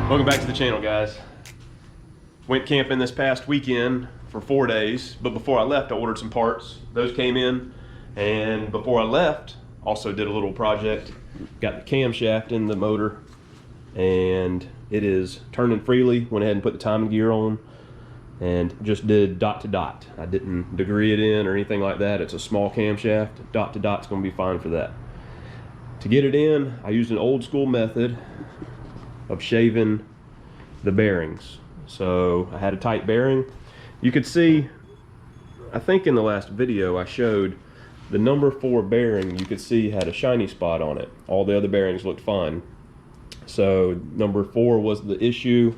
Welcome back to the channel, guys. Went camping this past weekend for 4 days, but before I left I ordered some parts. Those came in, and before I left also did a little project. Got the camshaft in the motor and it is turning freely. Went ahead and put the timing gear on and just did dot to dot. I didn't degree it in or anything like that. It's a small camshaft. Dot to dot's going to be fine for that. To get it in, I used an old school method of shaving the bearings. So I had a tight bearing. You could see, I think in the last video I showed the number 4 bearing, you could see had a shiny spot on it. All the other bearings looked fine. So number 4 was the issue.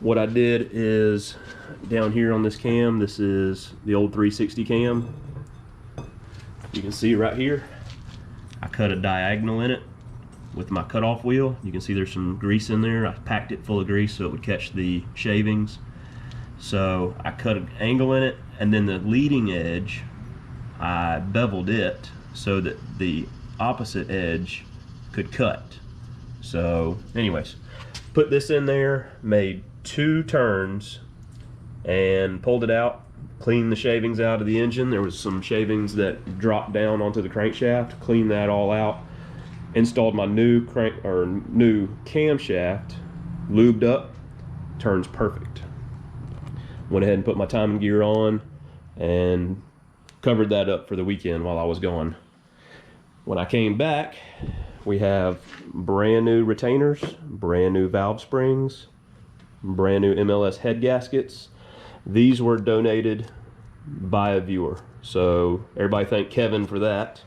What I did is down here on this cam, this is the old 360 cam. You can see right here, I cut a diagonal in it with my cutoff wheel. You can see there's some grease in there. I packed it full of grease so it would catch the shavings. So I cut an angle in it, and then the leading edge, I beveled it so that the opposite edge could cut. So anyways, put this in there, made 2 turns and pulled it out, cleaned the shavings out of the engine. There was some shavings that dropped down onto the crankshaft, cleaned that all out. Installed my new camshaft, lubed up, turns perfect. Went ahead and put my timing gear on and covered that up for the weekend while I was gone. When I came back, we have brand new retainers, brand new valve springs, brand new MLS head gaskets. These were donated by a viewer, so everybody thank Kevin for that.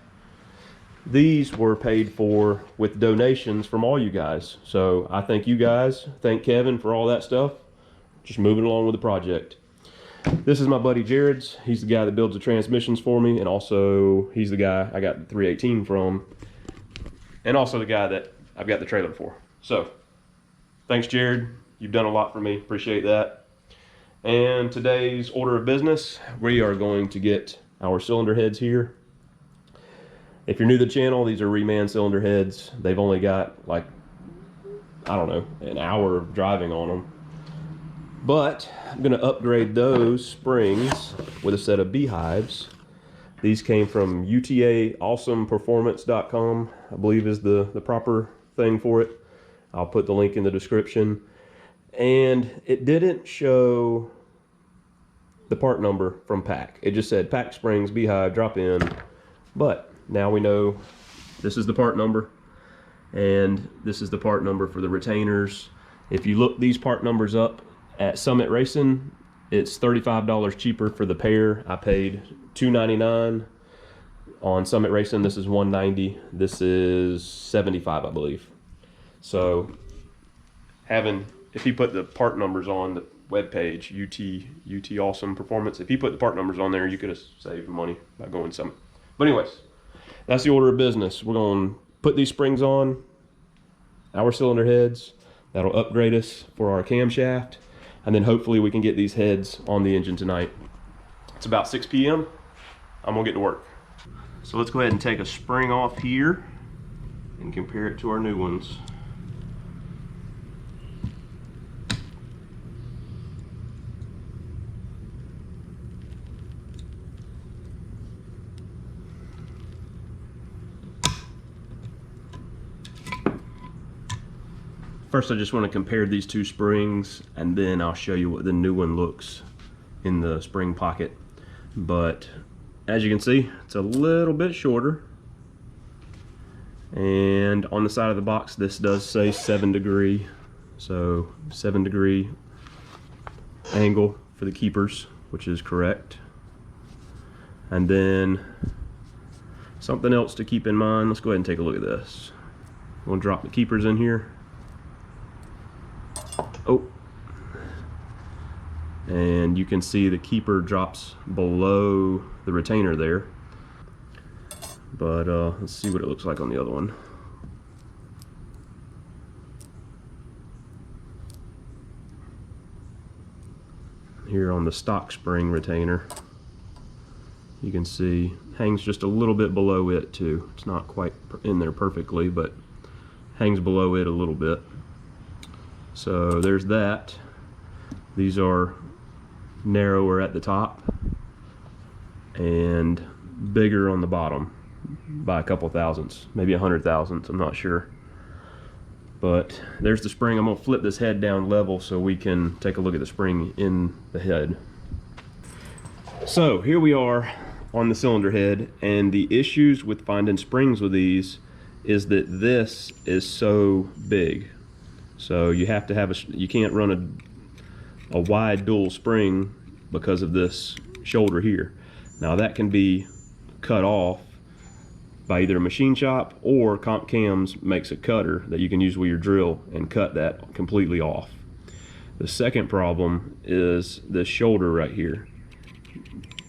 These were paid for with donations from all you guys. So I thank you guys, thank Kevin for all that stuff. Just moving along with the project. This is my buddy Jared's. He's the guy that builds the transmissions for me, and also he's the guy I got the 318 from, and also the guy that I've got the trailer for. So thanks, Jared. You've done a lot for me, appreciate that. And today's order of business, we are going to get our cylinder heads here. If you're new to the channel, these are reman cylinder heads. They've only got like, I don't know, an hour of driving on them. But I'm gonna upgrade those springs with a set of beehives. These came from UTAawesomeperformance.com, I believe is the proper thing for it. I'll put the link in the description. And it didn't show the part number from pack. It just said pack springs, beehive, drop in. But now we know this is the part number, and this is the part number for the retainers. If you look these part numbers up at Summit Racing, it's $35 cheaper for the pair. I paid $2.99 on Summit Racing. This is $190. This is $75, I believe. So if you put the part numbers on the webpage, UT Awesome Performance, if you put the part numbers on there, you could have saved money by going Summit. But anyways, that's the order of business. We're going to put these springs on our cylinder heads. That'll upgrade us for our camshaft, and then hopefully we can get these heads on the engine tonight. It's about 6 p.m. I'm gonna get to work. So let's go ahead and take a spring off here and compare it to our new ones. First, I just want to compare these 2 springs, and then I'll show you what the new one looks in the spring pocket. But as you can see, it's a little bit shorter. And on the side of the box, this does say 7 degree. So 7 degree angle for the keepers, which is correct. And then something else to keep in mind, let's go ahead and take a look at this. I'm gonna drop the keepers in here. Oh, and you can see the keeper drops below the retainer there. But let's see what it looks like on the other one. Here on the stock spring retainer, you can see hangs just a little bit below it too. It's not quite in there perfectly, but hangs below it a little bit. So there's that. These are narrower at the top and bigger on the bottom by a couple thousandths, maybe 100 thousandths, I'm not sure. But there's the spring. I'm gonna flip this head down level so we can take a look at the spring in the head. So here we are on the cylinder head, and the issues with finding springs with these is that this is so big. So you have to have you can't run a wide dual spring because of this shoulder here. Now that can be cut off by either a machine shop, or Comp Cams makes a cutter that you can use with your drill and cut that completely off. The second problem is this shoulder right here.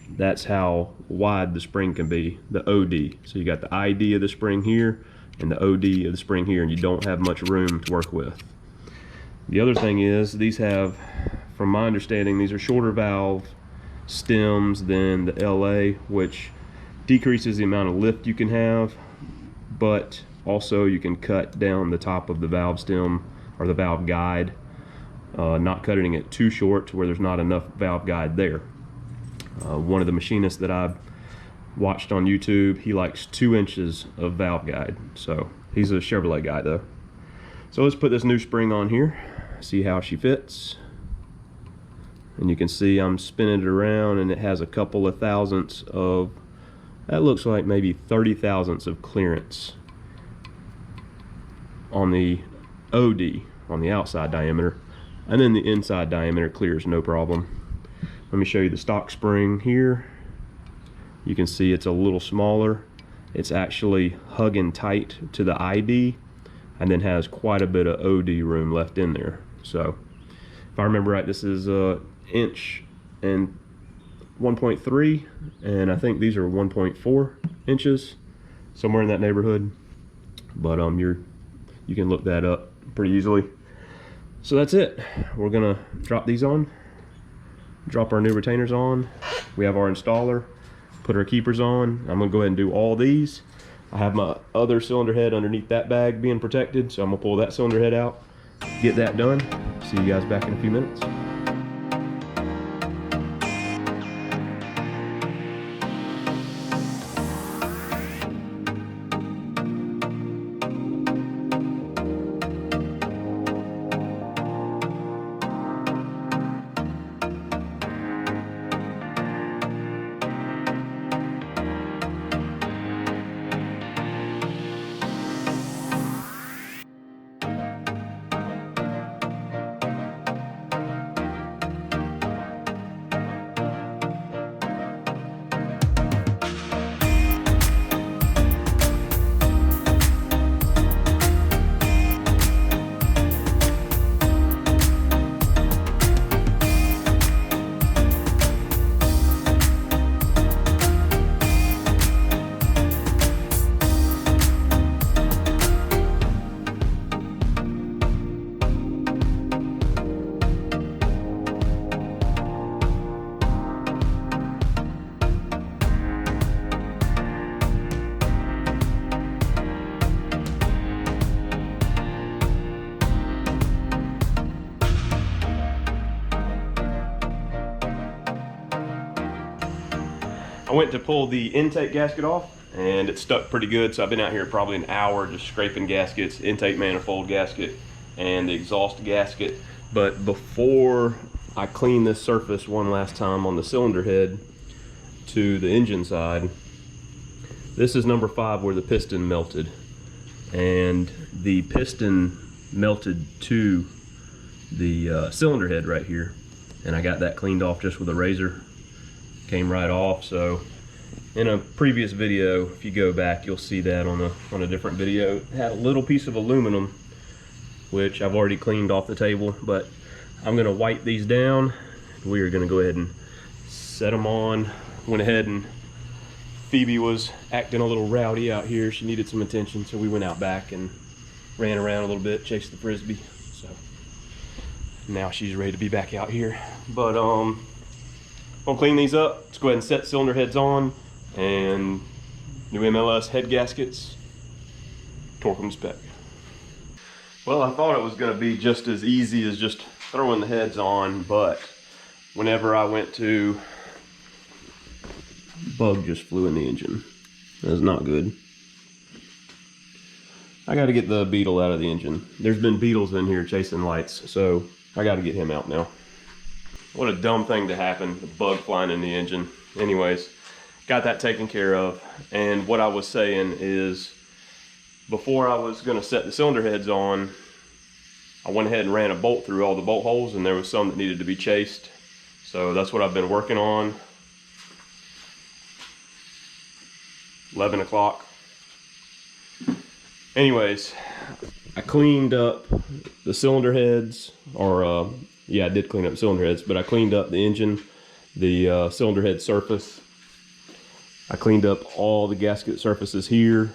That's how wide the spring can be, the OD. So you got the ID of the spring here and the OD of the spring here, and you don't have much room to work with. The other thing is, these have, from my understanding, these are shorter valve stems than the LA, which decreases the amount of lift you can have, but also you can cut down the top of the valve stem or the valve guide, not cutting it too short to where there's not enough valve guide there. One of the machinists that I've watched on YouTube, he likes 2 inches of valve guide. So he's a Chevrolet guy though. So let's put this new spring on here, see how she fits. And you can see I'm spinning it around, and it has a couple of thousandths of, that looks like maybe 30 thousandths of clearance on the OD, on the outside diameter, and then the inside diameter clears no problem. Let me show you the stock spring here. You can see it's a little smaller. It's actually hugging tight to the ID, and then has quite a bit of OD room left in there. So if I remember right, this is inch and 1.3, and I think these are 1.4 inches, somewhere in that neighborhood. But you can look that up pretty easily. So that's it. We're gonna drop these on, drop our new retainers on. We have our installer, put our keepers on. I'm gonna go ahead and do all these. I have my other cylinder head underneath that bag being protected, so I'm gonna pull that cylinder head out, get that done. See you guys back in a few minutes. I went to pull the intake gasket off, and it stuck pretty good, so I've been out here probably an hour just scraping gaskets, intake manifold gasket and the exhaust gasket. But before I clean this surface one last time on the cylinder head to the engine side, this is number 5 where the piston melted, and the piston melted to the cylinder head right here, and I got that cleaned off just with a razor. Came right off. So in a previous video, if you go back, you'll see that on a different video, it had a little piece of aluminum which I've already cleaned off the table, but I'm gonna wipe these down. We are gonna go ahead and set them on. Went ahead, and Phoebe was acting a little rowdy out here. She needed some attention, so we went out back and ran around a little bit, chased the frisbee. So now she's ready to be back out here. But I'll clean these up. Let's go ahead and set cylinder heads on, and new MLS head gaskets, torque them to spec. Well, I thought it was going to be just as easy as just throwing the heads on, but whenever I went to... Bug just flew in the engine. That's not good. I got to get the beetle out of the engine. There's been beetles in here chasing lights, so I got to get him out now. What a dumb thing to happen, the bug flying in the engine. Anyways, got that taken care of. And what I was saying is, before I was going to set the cylinder heads on, I went ahead and ran a bolt through all the bolt holes, and there was some that needed to be chased. So that's what I've been working on. 11 o'clock. Anyways, I cleaned up the cylinder heads, or yeah, I did clean up the cylinder heads, but I cleaned up the engine, the cylinder head surface. I cleaned up all the gasket surfaces here.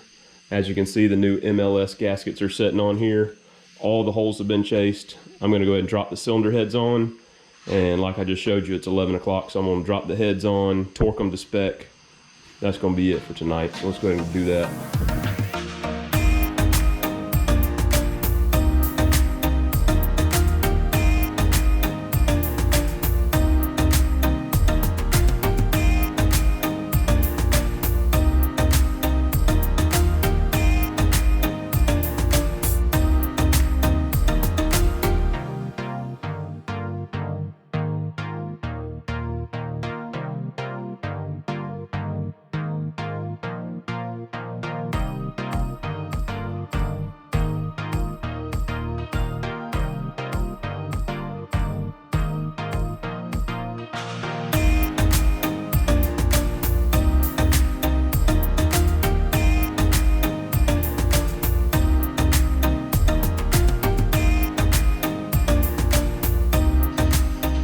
As you can see, the new MLS gaskets are sitting on here. All the holes have been chased. I'm gonna go ahead and drop the cylinder heads on. And like I just showed you, it's 11 o'clock, so I'm gonna drop the heads on, torque them to spec. That's gonna be it for tonight. So let's go ahead and do that.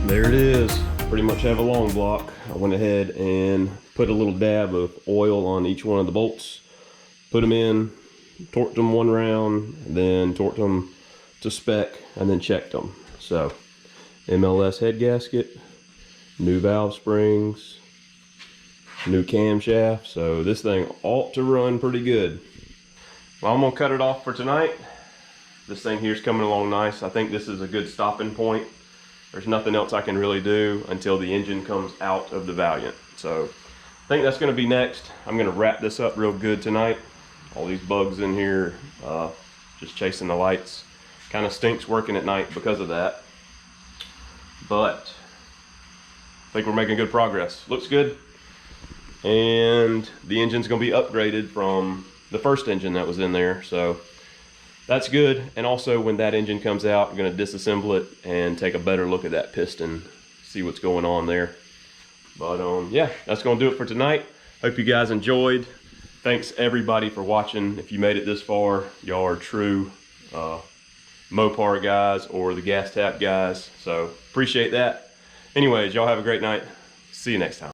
There it is. Pretty much have a long block. I went ahead and put a little dab of oil on each one of the bolts, put them in, torqued them one round, then torqued them to spec, and then checked them. So MLS head gasket, new valve springs, new camshaft. So this thing ought to run pretty good. Well, I'm gonna cut it off for tonight. This thing here's coming along nice. I think this is a good stopping point. There's nothing else I can really do until the engine comes out of the Valiant. So I think that's gonna be next. I'm gonna wrap this up real good tonight. All these bugs in here, just chasing the lights. Kind of stinks working at night because of that. But I think we're making good progress. Looks good. And the engine's gonna be upgraded from the first engine that was in there. So that's good. And also when that engine comes out, I'm gonna disassemble it and take a better look at that piston, see what's going on there. But yeah, that's gonna do it for tonight. Hope you guys enjoyed. Thanks everybody for watching. If you made it this far, y'all are true Mopar guys or the gas tap guys. So appreciate that. Anyways, y'all have a great night. See you next time.